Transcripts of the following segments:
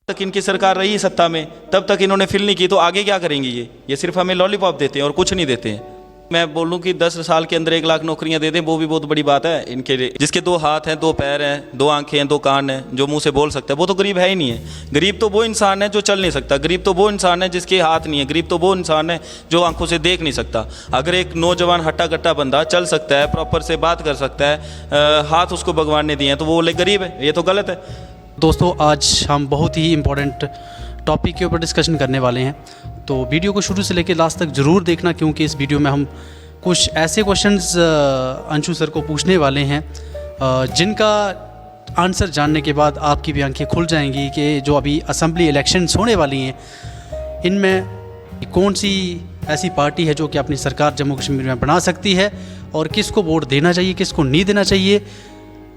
तक इनकी सरकार रही सत्ता में तब तक इन्होंने फिल नहीं की, तो आगे क्या करेंगी ये सिर्फ हमें लॉलीपॉप देते हैं और कुछ नहीं देते हैं। मैं बोलूं कि 10 साल के अंदर 1 लाख नौकरियां दे दें, वो भी बहुत बड़ी बात है इनके लिए। जिसके 2 हाथ हैं, 2 पैर हैं, 2 आंखें हैं, 2 कान हैं, जो मुंह से बोल सकता है, वो तो गरीब है ही नहीं है। गरीब तो वो इंसान है जो चल नहीं सकता, गरीब तो वो इंसान है जिसके हाथ नहीं है, गरीब तो वो इंसान है जो आंखों से देख नहीं सकता। अगर एक नौजवान हट्टा कट्टा बंदा चल सकता है, प्रॉपर से बात कर सकता है, हाथ उसको भगवान ने दिए हैं, तो वो बोले गरीब है, ये तो गलत है। दोस्तों, आज हम बहुत ही इम्पोर्टेंट टॉपिक के ऊपर डिस्कशन करने वाले हैं, तो वीडियो को शुरू से लेकर लास्ट तक ज़रूर देखना, क्योंकि इस वीडियो में हम कुछ ऐसे क्वेश्चंस अंशु सर को पूछने वाले हैं जिनका आंसर जानने के बाद आपकी भी आंखें खुल जाएंगी कि जो अभी असेंबली इलेक्शंस होने वाली हैं, इनमें कौन सी ऐसी पार्टी है जो कि अपनी सरकार जम्मू कश्मीर में बना सकती है और किसको वोट देना चाहिए, किसको नहीं देना चाहिए।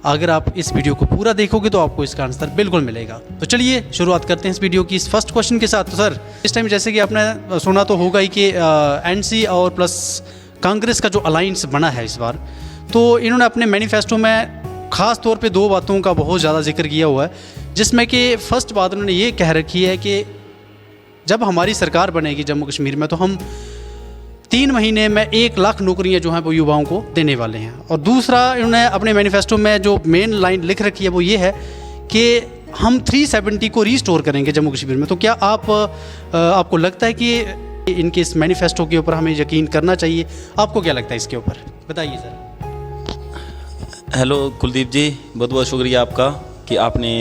अगर आप इस वीडियो को पूरा देखोगे तो आपको इसका आंसर बिल्कुल मिलेगा। तो चलिए शुरुआत करते हैं इस वीडियो की इस फर्स्ट क्वेश्चन के साथ। तो सर, इस टाइम जैसे कि आपने सुना तो होगा ही कि एनसी और प्लस कांग्रेस का जो अलायंस बना है इस बार, तो इन्होंने अपने मैनिफेस्टो में ख़ास तौर पे 2 बातों का बहुत ज़्यादा जिक्र किया हुआ है, जिसमें कि फ़र्स्ट बात उन्होंने ये कह रखी है कि जब हमारी सरकार बनेगी जम्मू कश्मीर में, तो हम 3 महीने में 1 लाख नौकरियां जो हैं वो युवाओं को देने वाले हैं। और दूसरा, इन्होंने अपने मैनिफेस्टो में जो मेन लाइन लिख रखी है वो ये है कि हम 370 को रीस्टोर करेंगे जम्मू कश्मीर में। तो क्या आपको लगता है कि इनके इस मैनिफेस्टो के ऊपर हमें यकीन करना चाहिए? आपको क्या लगता है इसके ऊपर, बताइए सर। हेलो कुलदीप जी, बहुत बहुत शुक्रिया आपका कि आपने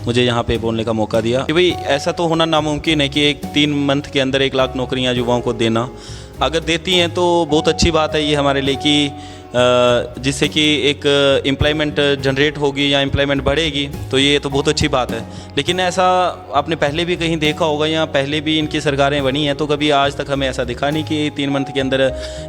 मुझे यहाँ पे बोलने का मौका दिया। कि भाई ऐसा तो होना नामुमकिन है कि 3 मंथ के अंदर 1 लाख नौकरियाँ युवाओं को देना। अगर देती हैं तो बहुत अच्छी बात है ये हमारे लिए कि जिससे कि एक एम्प्लॉयमेंट जनरेट होगी या एम्प्लॉयमेंट बढ़ेगी, तो ये तो बहुत अच्छी बात है। लेकिन ऐसा आपने पहले भी कहीं देखा होगा या पहले भी इनकी सरकारें बनी हैं, तो कभी आज तक हमें ऐसा दिखा नहीं कि 3 मंथ के अंदर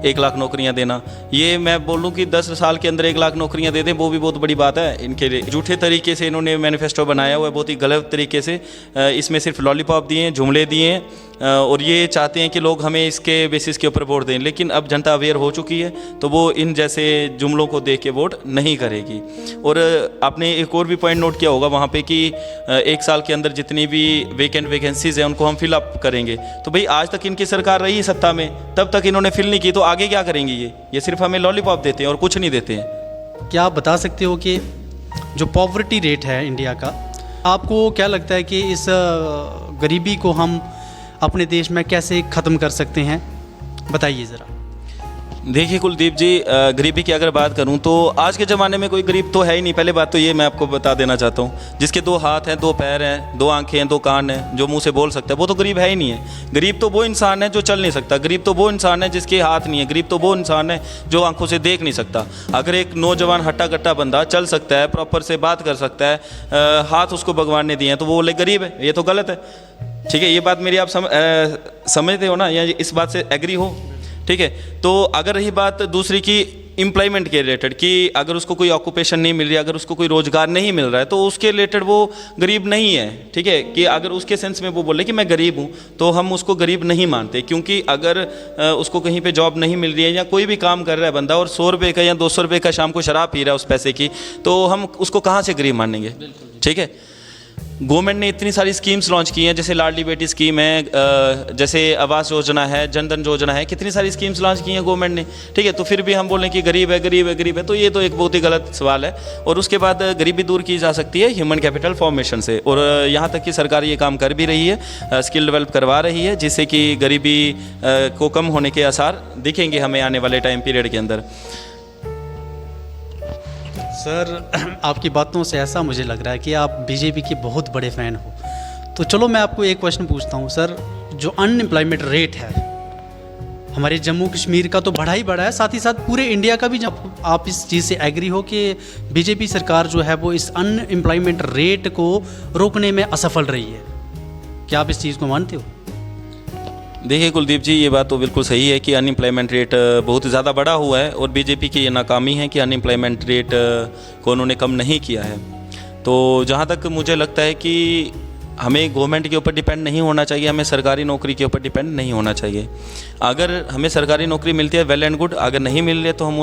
1 लाख नौकरियां देना। ये मैं बोलूं कि 10 साल के अंदर 1 लाख नौकरियां दे दें, वो भी बहुत बड़ी बात है इनके लिए। झूठे तरीके से इन्होंने मैनिफेस्टो बनाया हुआ है, बहुत ही गलत तरीके से। इसमें सिर्फ लॉलीपॉप दिए, जुमले दिए और ये चाहते हैं कि लोग हमें इसके बेसिस के ऊपर वोट दें। लेकिन अब जनता अवेयर हो चुकी है, तो वो इन जैसे जुमलों को देख के वोट नहीं करेगी। और आपने एक और भी पॉइंट नोट किया होगा वहाँ पे कि 1 साल के अंदर जितनी भी वैकेंसीज हैं उनको हम फिलअप करेंगे। तो भाई आज तक इनकी सरकार रही सत्ता में तब तक इन्होंने फिल नहीं की, तो आगे क्या करेंगी ये सिर्फ हमें लॉलीपॉप देते हैं और कुछ नहीं देते हैं। क्या आप बता सकते हो कि जो पॉवर्टी रेट है इंडिया का, आपको क्या लगता है कि इस गरीबी को हम अपने देश में कैसे ख़त्म कर सकते हैं, बताइए ज़रा। देखिए कुलदीप जी, गरीबी की अगर बात करूं तो आज के ज़माने में कोई गरीब तो है ही नहीं। पहले बात तो ये मैं आपको बता देना चाहता हूं, जिसके 2 हाथ हैं, 2 पैर हैं, 2 आंखें हैं, 2 कान हैं, जो मुंह से बोल सकता है, वो तो गरीब है ही नहीं है। गरीब तो वो इंसान है जो चल नहीं सकता, गरीब तो वो इंसान है जिसके हाथ नहीं है, गरीब तो वो इंसान है जो आंखों से देख नहीं सकता। अगर एक नौजवान हट्टा कट्टा बंदा चल सकता है, प्रॉपर से बात कर सकता है, हाथ उसको भगवान ने दिए हैं, तो वो बोले गरीब है, ये तो गलत है। ठीक है, ये बात मेरी आप समझते हो ना, या इस बात से एग्री हो? ठीक है, तो अगर रही बात दूसरी की एम्प्लॉयमेंट के रिलेटेड कि अगर उसको कोई ऑक्यूपेशन नहीं मिल रही, अगर उसको कोई रोज़गार नहीं मिल रहा है, तो उसके रिलेटेड वो गरीब नहीं है। ठीक है, कि अगर उसके सेंस में वो बोले कि मैं गरीब हूँ, तो हम उसको गरीब नहीं मानते। क्योंकि अगर उसको कहीं पे जॉब नहीं मिल रही है या कोई भी काम कर रहा है बंदा और 100 रुपये का या 200 रुपये का शाम को शराब पी रहा है उस पैसे की, तो हम उसको कहाँ से गरीब मानेंगे? ठीक है, गवर्नमेंट ने इतनी सारी स्कीम्स लॉन्च की हैं, जैसे लाडली बेटी स्कीम है, जैसे आवास योजना है, जनधन योजना है, कितनी सारी स्कीम्स लॉन्च की हैं गवर्नमेंट ने। ठीक है, तो फिर भी हम बोलें कि गरीब है गरीब है गरीब है, तो ये तो एक बहुत ही गलत सवाल है। और उसके बाद गरीबी दूर की जा सकती है ह्यूमन कैपिटल फॉर्मेशन से, और यहाँ तक कि सरकार ये काम कर भी रही है, स्किल डेवलप करवा रही है, जिससे कि गरीबी को कम होने के आसार दिखेंगे हमें आने वाले टाइम पीरियड के अंदर। सर, आपकी बातों से ऐसा मुझे लग रहा है कि आप बीजेपी के बहुत बड़े फ़ैन हो। तो चलो मैं आपको एक क्वेश्चन पूछता हूँ सर, जो अनएम्प्लॉयमेंट रेट है हमारे जम्मू कश्मीर का तो बढ़ा ही बढ़ा है, साथ ही साथ पूरे इंडिया का भी, जब आप इस चीज़ से एग्री हो कि बीजेपी सरकार जो है वो इस अनएम्प्लॉयमेंट रेट को रोकने में असफल रही है, क्या आप इस चीज़ को मानते हो? देखिए कुलदीप जी, ये बात तो बिल्कुल सही है कि अनएम्प्लॉयमेंट रेट बहुत ज़्यादा बढ़ा हुआ है, और बीजेपी की ये नाकामी है कि अनएम्प्लॉयमेंट रेट को उन्होंने कम नहीं किया है। तो जहाँ तक मुझे लगता है कि हमें गवर्नमेंट के ऊपर डिपेंड नहीं होना चाहिए, हमें सरकारी नौकरी के ऊपर डिपेंड नहीं होना चाहिए। अगर हमें सरकारी नौकरी मिलती है वेल एंड गुड, अगर नहीं मिल रही है तो हम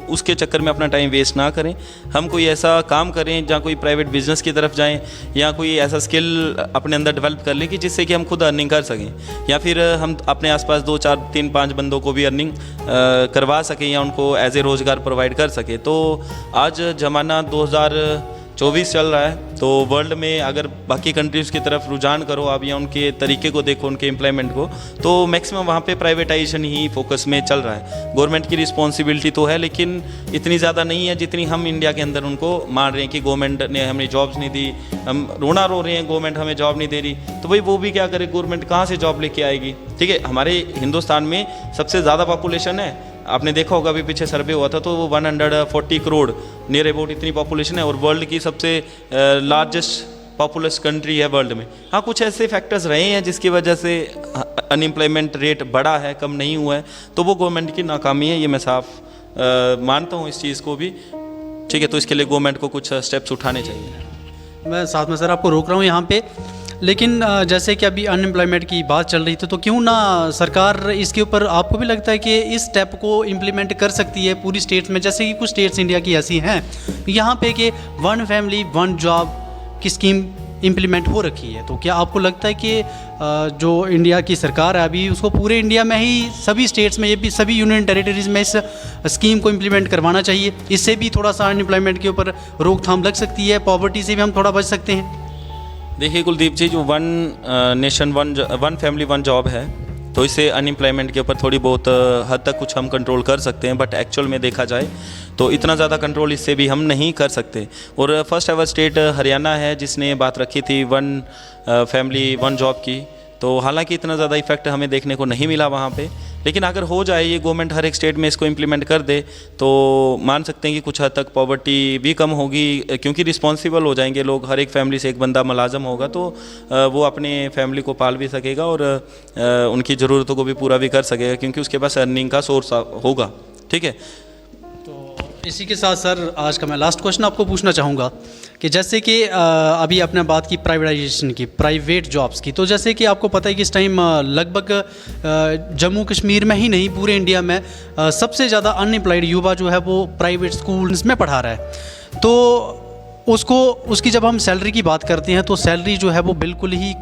उसके चक्कर में अपना टाइम वेस्ट ना करें। हम कोई ऐसा काम करें जहाँ कोई प्राइवेट बिजनेस की तरफ जाएं या कोई ऐसा स्किल अपने अंदर डेवलप कर लें कि जिससे कि हम खुद अर्निंग कर सकें, या फिर हम अपने आसपास 2 4 3 5 बंदों को भी अर्निंग करवा सकें या उनको एज ए रोज़गार प्रोवाइड कर सकें। तो आज ज़माना 2024 चल रहा है, तो वर्ल्ड में अगर बाकी कंट्रीज़ की तरफ रुझान करो आप या उनके तरीके को देखो, उनके एम्प्लॉयमेंट को, तो मैक्सिमम वहाँ पे प्राइवेटाइजेशन ही फोकस में चल रहा है। गवर्नमेंट की रिस्पॉन्सिबिलिटी तो है लेकिन इतनी ज़्यादा नहीं है जितनी हम इंडिया के अंदर उनको मान रहे हैं कि गवर्नमेंट ने हमें जॉब्स नहीं दी, हम रोना रो रहे हैं गवर्नमेंट हमें जॉब नहीं दे रही। तो भाई वो भी क्या करे, गवर्नमेंट कहाँ से जॉब लेके आएगी? ठीक है, हमारे हिंदुस्तान में सबसे ज़्यादा पॉपुलेशन है, आपने देखा होगा अभी पीछे सर्वे हुआ था तो वो 140 करोड़ नियर अबाउट इतनी पॉपुलेशन है और वर्ल्ड की सबसे लार्जेस्ट पॉपुलस कंट्री है वर्ल्ड में। हाँ, कुछ ऐसे फैक्टर्स रहे हैं जिसकी वजह से अनएम्प्लॉयमेंट रेट बढ़ा है, कम नहीं हुआ है, तो वो गवर्नमेंट की नाकामी है, ये मैं साफ मानता हूँ इस चीज़ को भी। ठीक है, तो इसके लिए गवर्नमेंट को कुछ स्टेप्स उठाने चाहिए। मैं साथ में सर आपको रोक रहा हूँ यहाँ पे, लेकिन जैसे कि अभी अनएम्प्लॉयमेंट की बात चल रही थी, तो क्यों ना सरकार इसके ऊपर, आपको भी लगता है कि इस स्टेप को इम्प्लीमेंट कर सकती है पूरी स्टेट्स में? जैसे कि कुछ स्टेट्स इंडिया की ऐसी हैं यहाँ पे कि 1 फैमिली 1 जॉब की स्कीम इम्प्लीमेंट हो रखी है। तो क्या आपको लगता है कि जो इंडिया की सरकार है अभी, उसको पूरे इंडिया में ही सभी स्टेट्स में, ये भी सभी यूनियन टेरिटरीज़ में इस स्कीम को इम्प्लीमेंट करवाना चाहिए? इससे भी थोड़ा सा अनएम्प्लॉयमेंट के ऊपर रोकथाम लग सकती है, पॉवर्टी से भी हम थोड़ा बच सकते हैं। देखिए कुलदीप जी, जो 1 नेशन 1 फैमिली 1 जॉब है, तो इससे अनएम्प्लॉयमेंट के ऊपर थोड़ी बहुत हद तक कुछ हम कंट्रोल कर सकते हैं, बट एक्चुअल में देखा जाए तो इतना ज़्यादा कंट्रोल इससे भी हम नहीं कर सकते। और फर्स्ट एवर स्टेट हरियाणा है जिसने बात रखी थी 1 फैमिली 1 जॉब की, तो हालांकि इतना ज़्यादा इफेक्ट हमें देखने को नहीं मिला वहाँ पे, लेकिन अगर हो जाए, ये गवर्नमेंट हर एक स्टेट में इसको इम्प्लीमेंट कर दे, तो मान सकते हैं कि कुछ हद तक पॉवर्टी भी कम होगी, क्योंकि रिस्पॉन्सिबल हो जाएंगे लोग। हर एक फैमिली से एक बंदा मुलाजम होगा तो वो अपने फैमिली को पाल भी सकेगा और उनकी ज़रूरतों को भी पूरा भी कर सकेगा, क्योंकि उसके पास अर्निंग का सोर्स होगा। ठीक है, इसी के साथ सर आज का मैं लास्ट क्वेश्चन आपको पूछना चाहूँगा कि जैसे कि अभी आपने बात की प्राइवेटाइजेशन की, प्राइवेट जॉब्स की, तो जैसे कि आपको पता है कि इस टाइम लगभग जम्मू कश्मीर में ही नहीं पूरे इंडिया में सबसे ज़्यादा अनएम्प्लॉयड युवा जो है वो प्राइवेट स्कूल्स में पढ़ा रहा है। तो उसकी जब हम सैलरी की बात करते हैं तो सैलरी जो है वो बिल्कुल ही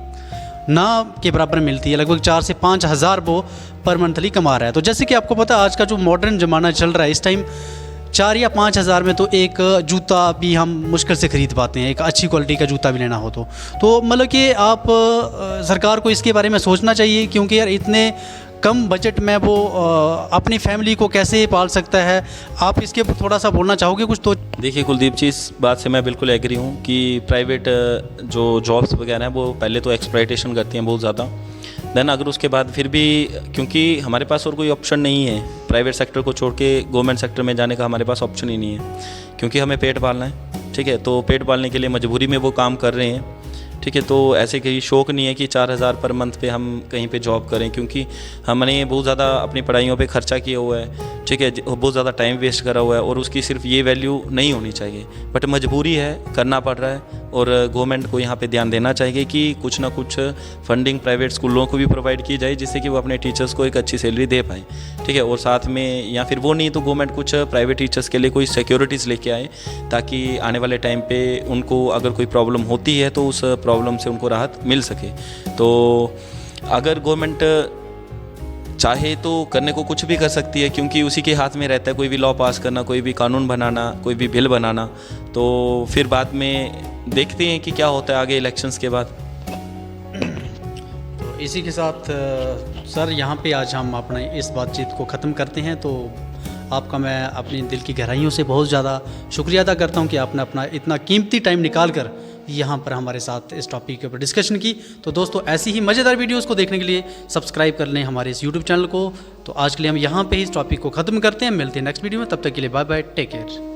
ना के बराबर मिलती है, लगभग 4 से 5 हज़ार वो पर मंथली कमा रहा है। तो जैसे कि आपको पता है आज का जो मॉडर्न ज़माना चल रहा है, इस टाइम 4 या 5 हज़ार में तो एक जूता भी हम मुश्किल से ख़रीद पाते हैं, एक अच्छी क्वालिटी का जूता भी लेना हो तो मतलब कि आप सरकार को इसके बारे में सोचना चाहिए, क्योंकि यार इतने कम बजट में वो अपनी फैमिली को कैसे पाल सकता है। आप इसके ऊपर थोड़ा सा बोलना चाहोगे कुछ? तो देखिए कुलदीप जी, इस बात से मैं बिल्कुल एग्री हूँ कि प्राइवेट जो जॉब्स वगैरह हैं वो पहले तो एक्सप्लॉयटेशन करती हैं बहुत ज़्यादा, देन अगर उसके बाद फिर भी, क्योंकि हमारे पास और कोई ऑप्शन नहीं है प्राइवेट सेक्टर को छोड़ के गवर्नमेंट सेक्टर में जाने का, हमारे पास ऑप्शन ही नहीं है, क्योंकि हमें पेट पालना है। ठीक है, तो पेट पालने के लिए मजबूरी में वो काम कर रहे हैं। ठीक है, तो ऐसे कहीं शौक नहीं है कि 4,000 पर मंथ पे हम कहीं पे जॉब करें, क्योंकि हमने बहुत ज़्यादा अपनी पढ़ाइयों पे खर्चा किया हुआ है। ठीक है, बहुत ज़्यादा टाइम वेस्ट करा हुआ है और उसकी सिर्फ ये वैल्यू नहीं होनी चाहिए, बट मजबूरी है, करना पड़ रहा है। और गवर्नमेंट को यहाँ पे ध्यान देना चाहिए कि कुछ ना कुछ फंडिंग प्राइवेट स्कूलों को भी प्रोवाइड की जाए, जिससे कि वो अपने टीचर्स को एक अच्छी सैलरी दे पाएँ। ठीक है, और साथ में या फिर वो नहीं तो गवर्नमेंट कुछ प्राइवेट टीचर्स के लिए कोई सिक्योरिटीज़ लेके आए, ताकि आने वाले टाइम पे उनको अगर कोई प्रॉब्लम होती है तो उस प्रॉब्लम से उनको राहत मिल सके। तो अगर गवर्नमेंट चाहे तो करने को कुछ भी कर सकती है, क्योंकि उसी के हाथ में रहता है कोई भी लॉ पास करना, कोई भी कानून बनाना, कोई भी बिल बनाना। तो फिर बाद में देखते हैं कि क्या होता है आगे इलेक्शंस के बाद। तो इसी के साथ सर यहाँ पे आज हम अपने इस बातचीत को ख़त्म करते हैं। तो आपका मैं अपनी दिल की गहराइयों से बहुत ज़्यादा शुक्रिया अदा करता हूँ कि आपने अपना इतना कीमती टाइम निकाल कर यहाँ पर हमारे साथ इस टॉपिक के ऊपर डिस्कशन की। तो दोस्तों ऐसी ही मज़ेदार वीडियोस को देखने के लिए सब्सक्राइब कर लें हमारे इस यूट्यूब चैनल को। तो आज के लिए हम यहाँ पे ही इस टॉपिक को ख़त्म करते हैं, मिलते हैं नेक्स्ट वीडियो में, तब तक के लिए बाय बाय, टेक केयर।